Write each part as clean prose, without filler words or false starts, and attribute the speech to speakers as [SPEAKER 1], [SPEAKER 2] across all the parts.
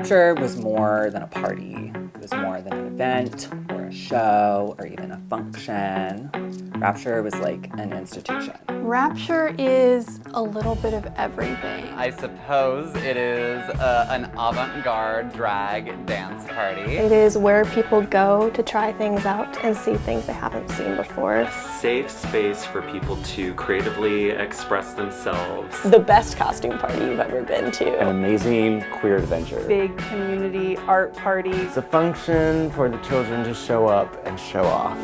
[SPEAKER 1] Rapture was more than a party. It was more than an event or a show or even a function. Rapture was like an institution.
[SPEAKER 2] Rapture is a little bit of everything.
[SPEAKER 3] I suppose it is an avant-garde drag dance party.
[SPEAKER 4] It is where people go to try things out and see things they haven't seen before.
[SPEAKER 5] Safe space for people to creatively express themselves.
[SPEAKER 4] The best costume party you've ever been to.
[SPEAKER 6] An amazing queer adventure.
[SPEAKER 7] Big community art parties.
[SPEAKER 6] It's a function for the children to show up and show off.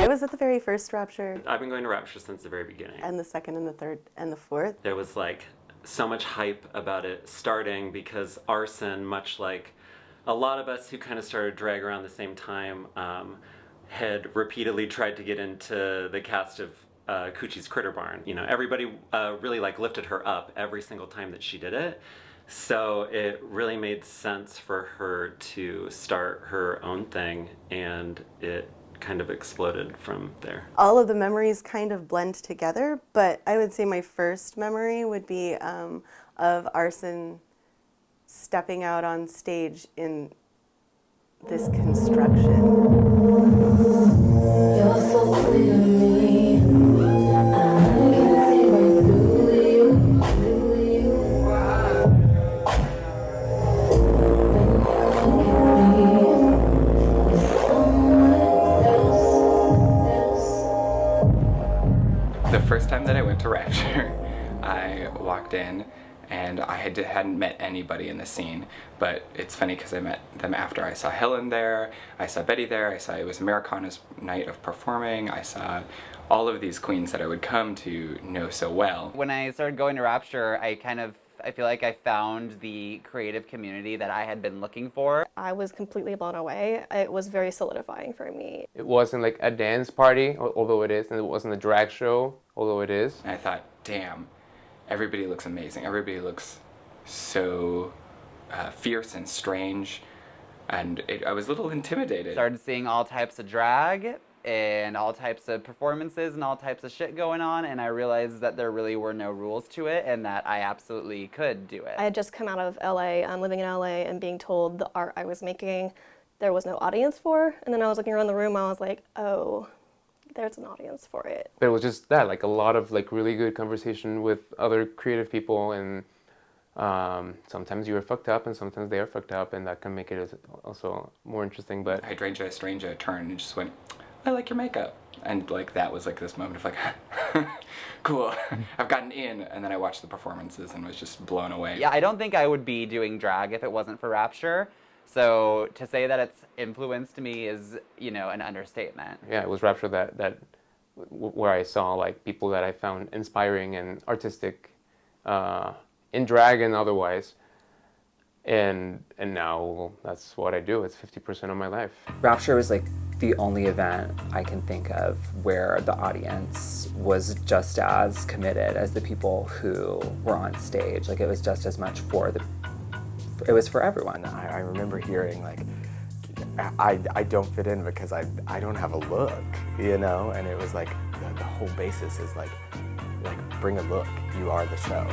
[SPEAKER 7] I was at the very first Rapture.
[SPEAKER 5] I've been going to Rapture since the very beginning.
[SPEAKER 7] And the second and the third and the fourth.
[SPEAKER 5] There was like so much hype about it starting because Arson, much like a lot of us who kind of started drag around the same time, had repeatedly tried to get into the cast of Couture's Critter Barn. You know, everybody really like lifted her up every single time that she did it. So it really made sense for her to start her own thing, and it kind of exploded from there.
[SPEAKER 7] All of the memories kind of blend together, but I would say my first memory would be of Arson stepping out on stage in this construction.
[SPEAKER 8] The first time that I went to Rapture, I walked in and I hadn't met anybody in the scene, but it's funny because I met them after. I saw Helen there, I saw Betty there, I saw it was Americana's night of performing, I saw all of these queens that I would come to know so well.
[SPEAKER 3] When I started going to Rapture, I feel like I found the creative community that I had been looking for.
[SPEAKER 4] I was completely blown away. It was very solidifying for me.
[SPEAKER 9] It wasn't like a dance party, although it is, and it wasn't a drag show, although it is.
[SPEAKER 8] And I thought, damn, everybody looks amazing. Everybody looks so fierce and strange, and I was a little intimidated.
[SPEAKER 3] Started seeing all types of drag and all types of performances and all types of shit going on, and I realized that there really were no rules to it and that I absolutely could do it.
[SPEAKER 4] I had just come out of LA, living in LA, and being told the art I was making there was no audience for, and then I was looking around the room, I was like, oh, there's an audience for it.
[SPEAKER 9] But it was just that, like a lot of like really good conversation with other creative people, and sometimes you are fucked up and sometimes they are fucked up, and that can make it also more interesting. But
[SPEAKER 8] Hydrangea Stranger turned and just went, I like your makeup. And like that was like this moment of like, cool, I've gotten in. And then I watched the performances and was just blown away.
[SPEAKER 3] Yeah, I don't think I would be doing drag if it wasn't for Rapture. So to say that it's influenced me is, you know, an understatement.
[SPEAKER 9] yeah, it was Rapture where I saw like people that I found inspiring and artistic in drag and otherwise. And now that's what I do. It's 50% of my life.
[SPEAKER 1] Rapture was like the only event I can think of where the audience was just as committed as the people who were on stage. Like it was just as much it was for everyone.
[SPEAKER 6] I remember hearing like, I don't fit in because I don't have a look, you know? And it was like, the whole basis is like bring a look, you are the show.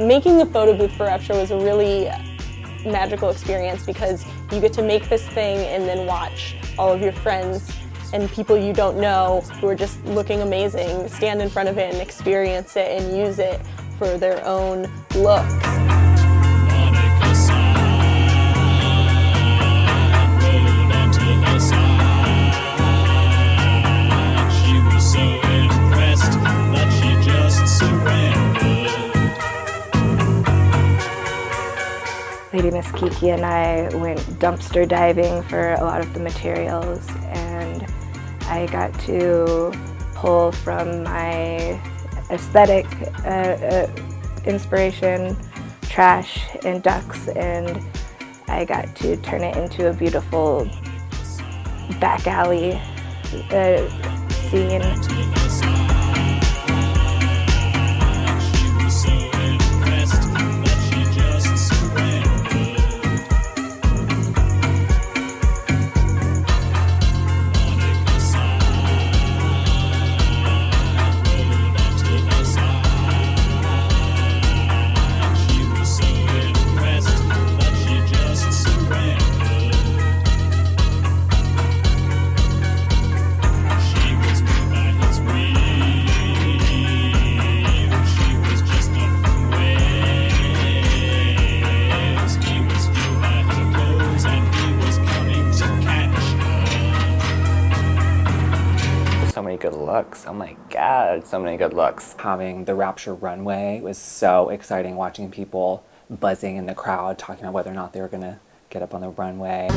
[SPEAKER 10] Making the photo booth for Rapture was a really magical experience because you get to make this thing and then watch all of your friends and people you don't know who are just looking amazing stand in front of it and experience it and use it for their own looks.
[SPEAKER 11] Lady Miss Kiki and I went dumpster diving for a lot of the materials, and I got to pull from my aesthetic inspiration, trash and ducks, and I got to turn it into a beautiful back alley scene.
[SPEAKER 1] So many good looks. Oh my God, so many good looks. Having the Rapture runway was so exciting, watching people buzzing in the crowd, talking about whether or not they were gonna get up on the runway.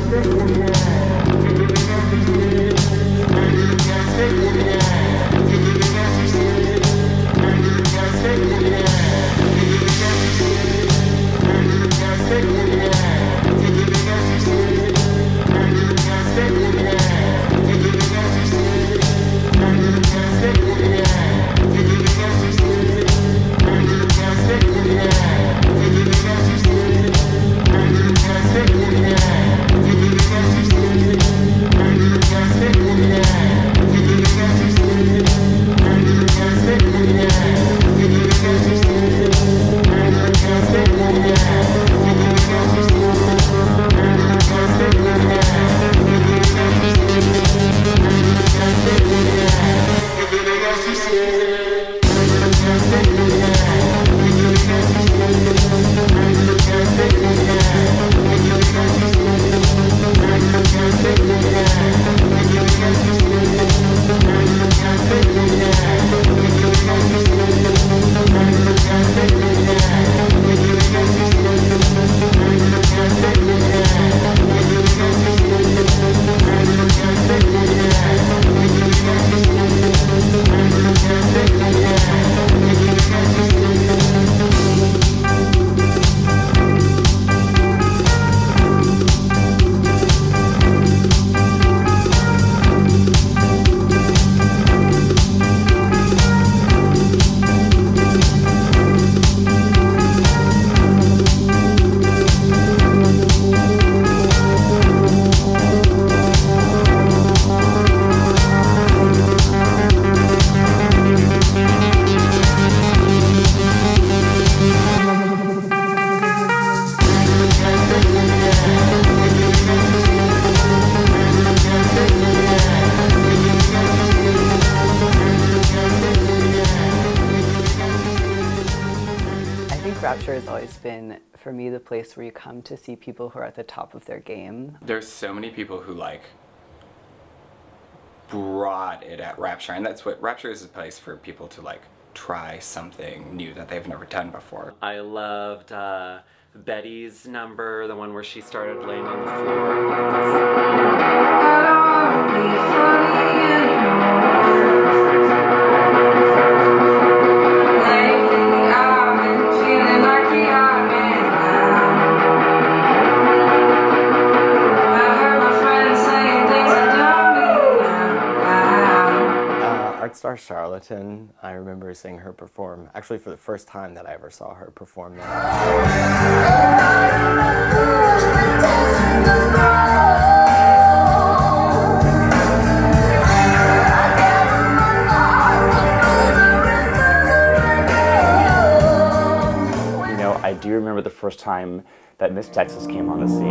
[SPEAKER 12] Rapture has always been, for me, the place where you come to see people who are at the top of their game.
[SPEAKER 8] There's so many people who brought it at Rapture, and that's what Rapture is, a place for people to try something new that they've never done before.
[SPEAKER 5] I loved Betty's number, the one where she started laying on the floor.
[SPEAKER 6] Star Charlatan, I remember seeing her perform, actually for the first time that I ever saw her perform there.
[SPEAKER 13] first time that Miss Texas came on the scene.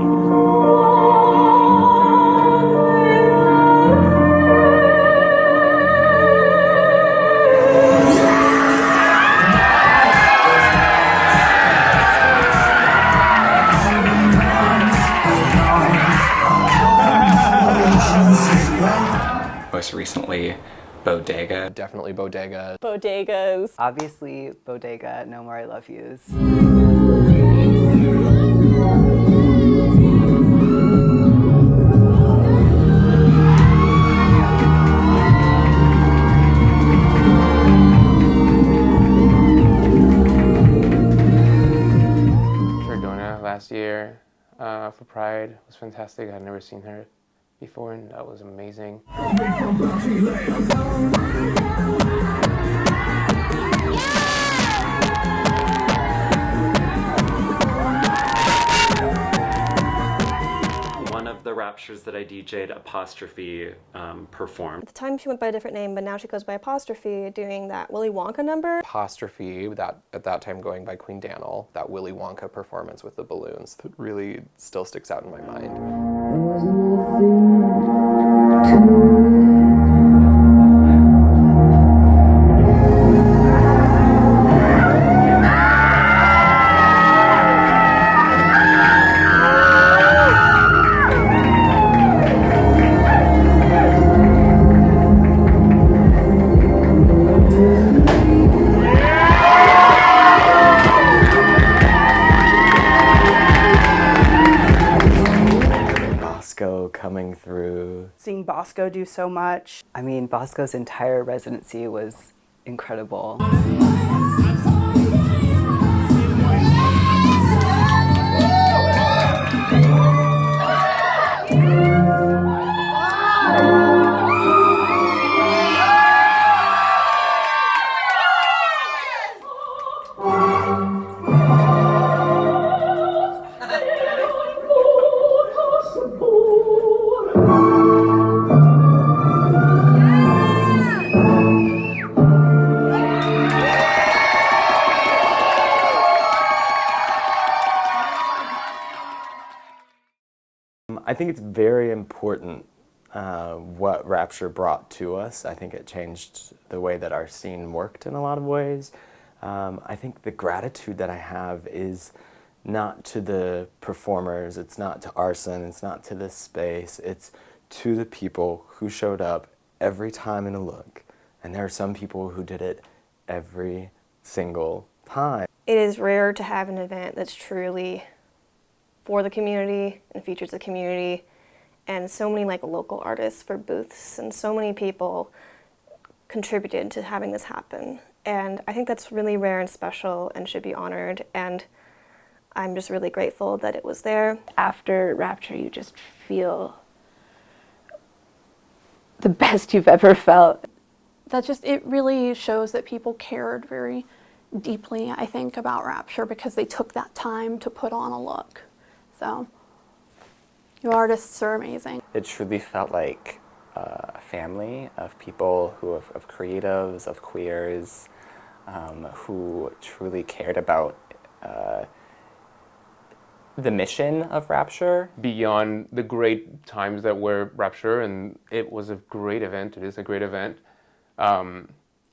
[SPEAKER 8] Most recently, Bodega.
[SPEAKER 14] Definitely Bodega.
[SPEAKER 10] Bodegas.
[SPEAKER 12] Obviously, Bodega, No More I Love Yous.
[SPEAKER 9] Last year for Pride was fantastic. I'd never seen her before, and that was amazing.
[SPEAKER 5] One of the Raptures that I DJ'd, Apostrophe, performed.
[SPEAKER 4] At the time she went by a different name, but now she goes by Apostrophe, doing that Willy Wonka number.
[SPEAKER 14] Apostrophe, that at that time going by Queen Daniel, that Willy Wonka performance with the balloons that really still sticks out in my mind.
[SPEAKER 6] Coming through.
[SPEAKER 15] Seeing Bosco do so much.
[SPEAKER 12] I mean, Bosco's entire residency was incredible.
[SPEAKER 6] I think it's very important what Rapture brought to us. I think it changed the way that our scene worked in a lot of ways. I think the gratitude that I have is not to the performers, it's not to Arson, it's not to this space, it's to the people who showed up every time in a look. And there are some people who did it every single time.
[SPEAKER 4] It is rare to have an event that's truly for the community and features the community, and so many like local artists for booths, and so many people contributed to having this happen. And I think that's really rare and special and should be honored, and I'm just really grateful that it was there.
[SPEAKER 11] After Rapture, you just feel the best you've ever felt.
[SPEAKER 2] It really shows that people cared very deeply, I think, about Rapture because they took that time to put on a look. So, you artists are amazing.
[SPEAKER 16] It truly felt like a family of people of creatives, of queers, who truly cared about the mission of Rapture.
[SPEAKER 9] Beyond the great times that were Rapture, and it was a great event, it is a great event.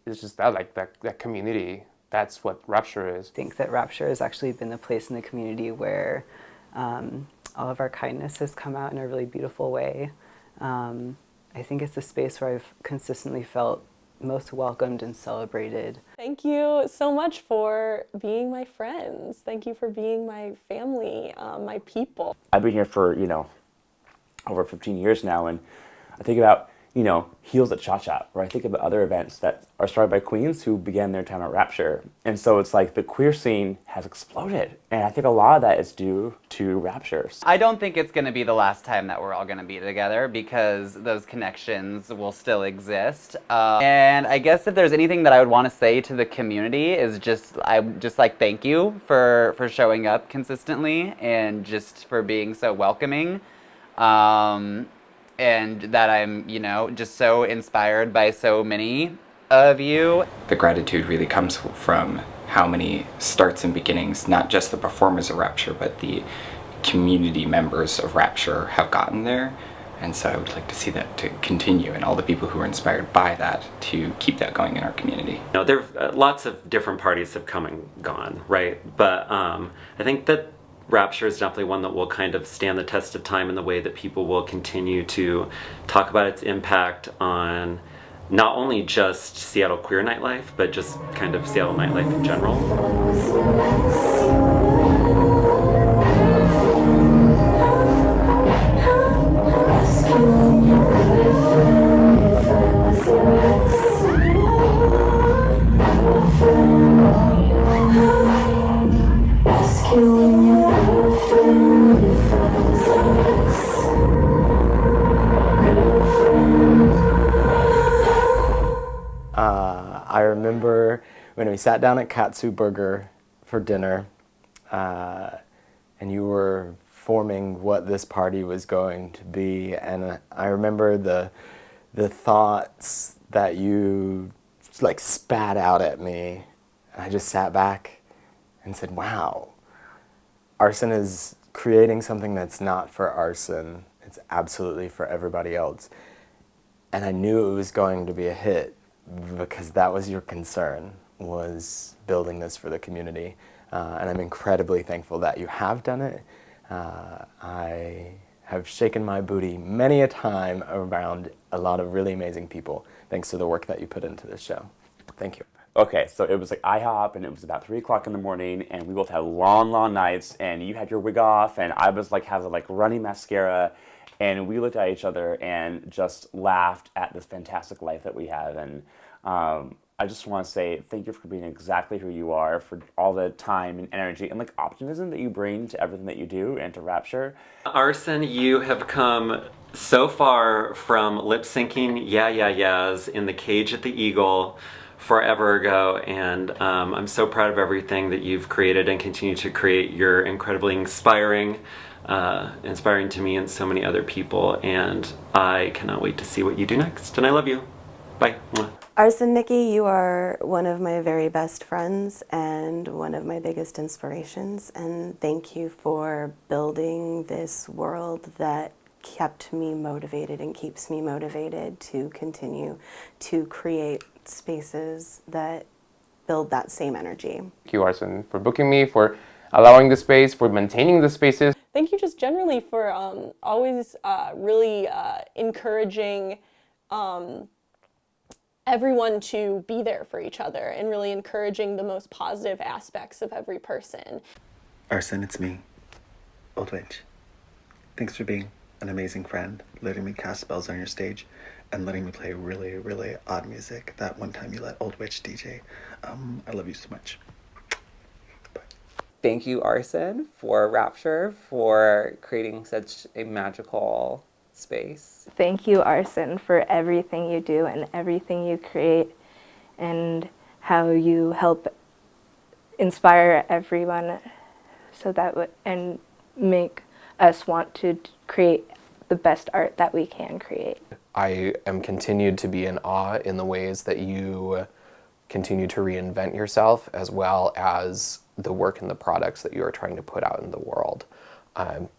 [SPEAKER 9] It's just that community, that's what Rapture is.
[SPEAKER 12] I think that Rapture has actually been the place in the community where all of our kindness has come out in a really beautiful way. I think it's a space where I've consistently felt most welcomed and celebrated.
[SPEAKER 10] Thank you so much for being my friends. Thank you for being my family, my people.
[SPEAKER 13] I've been here for, over 15 years now, and I think about, Heels at Cha Cha, or I think about other events that are started by queens who began their time at Rapture. And so it's like the queer scene has exploded, and I think a lot of that is due to Rapture.
[SPEAKER 3] I don't think it's going to be the last time that we're all going to be together, because those connections will still exist. And I guess if there's anything that I would want to say to the community is thank you for showing up consistently and just for being so welcoming. And that I'm, just so inspired by so many of you.
[SPEAKER 8] The gratitude really comes from how many starts and beginnings, not just the performers of Rapture, but the community members of Rapture have gotten there. And so I would like to see that to continue, and all the people who are inspired by that to keep that going in our community.
[SPEAKER 5] There lots of different parties have come and gone, right? But I think that Rapture is definitely one that will kind of stand the test of time in the way that people will continue to talk about its impact on not only just Seattle queer nightlife, but just kind of Seattle nightlife in general.
[SPEAKER 6] I remember when we sat down at Katsu Burger for dinner, and you were forming what this party was going to be, and I remember the thoughts that you like spat out at me, and I just sat back and said, wow, Arson is creating something that's not for Arson, it's absolutely for everybody else. And I knew it was going to be a hit, because that was your concern, was building this for the community. And I'm incredibly thankful that you have done it. I have shaken my booty many a time around a lot of really amazing people, thanks to the work that you put into this show. Thank you.
[SPEAKER 13] Okay, so it was like IHOP, and it was about 3 o'clock in the morning, and we both had long nights, and you had your wig off, and I was like, having like runny mascara, and we looked at each other and just laughed at this fantastic life that we have. And I just want to say thank you for being exactly who you are, for all the time and energy and like optimism that you bring to everything that you do and to Rapture.
[SPEAKER 5] Arson, you have come so far from lip syncing yeah yeahs in the cage at the Eagle forever ago, and I'm so proud of everything that you've created and continue to create. You're incredibly inspiring to me and so many other people, and I cannot wait to see what you do next, and I love you. Bye.
[SPEAKER 7] Arson, Nikki, you are one of my very best friends and one of my biggest inspirations, and thank you for building this world that kept me motivated and keeps me motivated to continue to create spaces that build that same energy.
[SPEAKER 9] Thank you, Arson, for booking me, for allowing the space, for maintaining the spaces.
[SPEAKER 10] Thank you just generally for always really encouraging everyone to be there for each other and really encouraging the most positive aspects of every person.
[SPEAKER 17] Arson, it's me, Old Witch. Thanks for being an amazing friend, letting me cast spells on your stage, and letting me play really, really odd music. That one time you let Old Witch DJ. I love you so much.
[SPEAKER 1] Thank you, Arson, for Rapture, for creating such a magical space.
[SPEAKER 11] Thank you, Arson, for everything you do and everything you create, and how you help inspire everyone so that and make us want to create the best art that we can create.
[SPEAKER 14] I am continued to be in awe in the ways that you continue to reinvent yourself, as well as the work and the products that you are trying to put out in the world.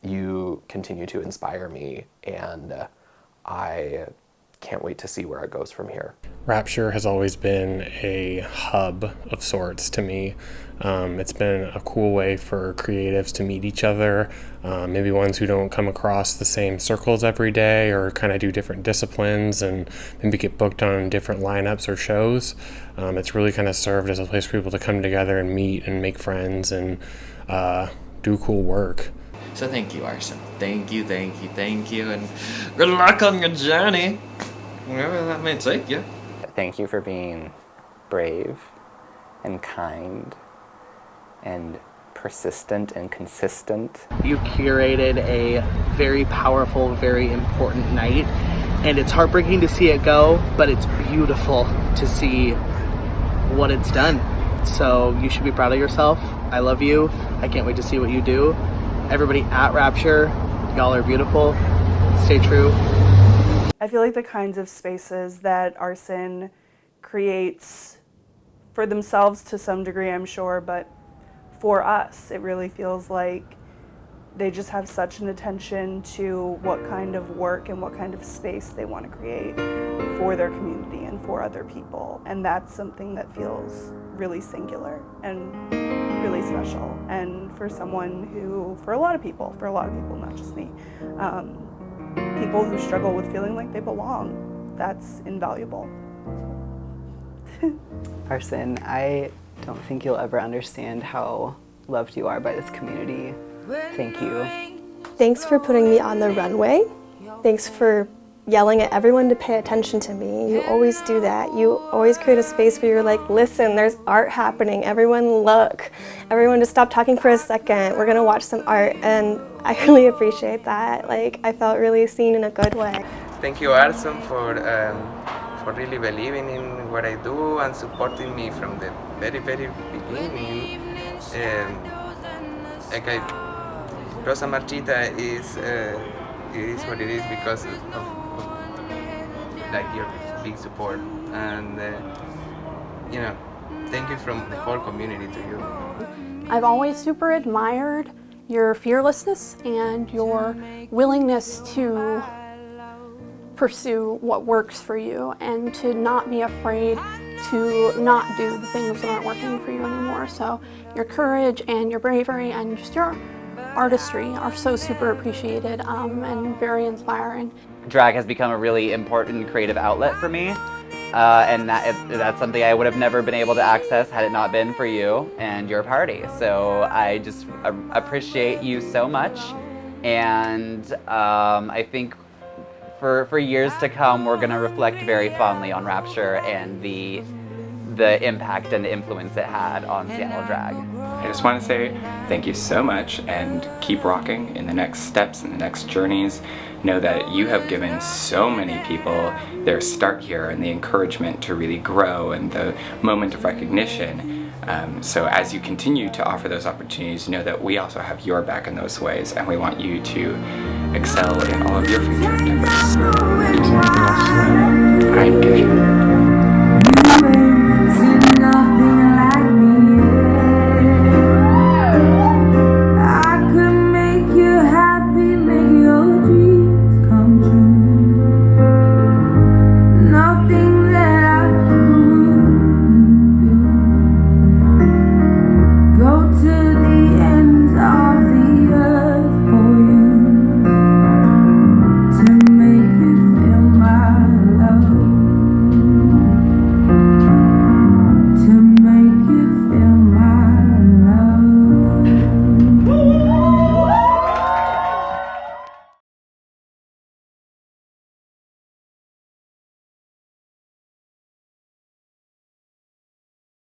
[SPEAKER 14] You continue to inspire me, and I can't wait to see where it goes from here.
[SPEAKER 18] Rapture has always been a hub of sorts to me. It's been a cool way for creatives to meet each other, maybe ones who don't come across the same circles every day, or kind of do different disciplines and maybe get booked on different lineups or shows. It's really kind of served as a place for people to come together and meet and make friends and do cool work.
[SPEAKER 19] So thank you, Arson. Thank you, and good luck on your journey, wherever that may take you.
[SPEAKER 16] Thank you for being brave and kind and persistent and consistent.
[SPEAKER 20] You curated a very powerful, very important night, and it's heartbreaking to see it go, but it's beautiful to see what it's done. So you should be proud of yourself. I love you. I can't wait to see what you do. Everybody at Rapture, y'all are beautiful. Stay true.
[SPEAKER 15] I feel like the kinds of spaces that Arson creates for themselves to some degree, I'm sure, but for us, it really feels like they just have such an attention to what kind of work and what kind of space they want to create for their community and for other people. And that's something that feels really singular and really special. And for someone who, for a lot of people, not just me, people who struggle with feeling like they belong, that's invaluable.
[SPEAKER 12] Arson, I don't think you'll ever understand how loved you are by this community. Thank you.
[SPEAKER 4] Thanks for putting me on the runway. Thanks for yelling at everyone to pay attention to me. You always do that. You always create a space where you're like, listen, there's art happening. Everyone look. Everyone just stop talking for a second. We're gonna watch some art. And I really appreciate that. Like, I felt really seen in a good way.
[SPEAKER 21] Thank you, Arson, for really believing in what I do and supporting me from the very, very beginning. Rosa Marchita is it is what it is because of like your big support, and you know, thank you from the whole community to you.
[SPEAKER 2] I've always super admired your fearlessness and your willingness to pursue what works for you and to not be afraid to not do the things that aren't working for you anymore. So your courage and your bravery and just your artistry are so super appreciated and very inspiring.
[SPEAKER 3] Drag has become a really important creative outlet for me, and that's something I would have never been able to access had it not been for you and your party. So I just appreciate you so much, and I think for years to come, we're going to reflect very fondly on Rapture and the impact and the influence it had on Seattle drag.
[SPEAKER 8] I just want to say thank you so much and keep rocking in the next steps and the next journeys. Know that you have given so many people their start here and the encouragement to really grow and the moment of recognition. So as you continue to offer those opportunities, know that we also have your back in those ways, and we want you to excel in all of your future endeavors.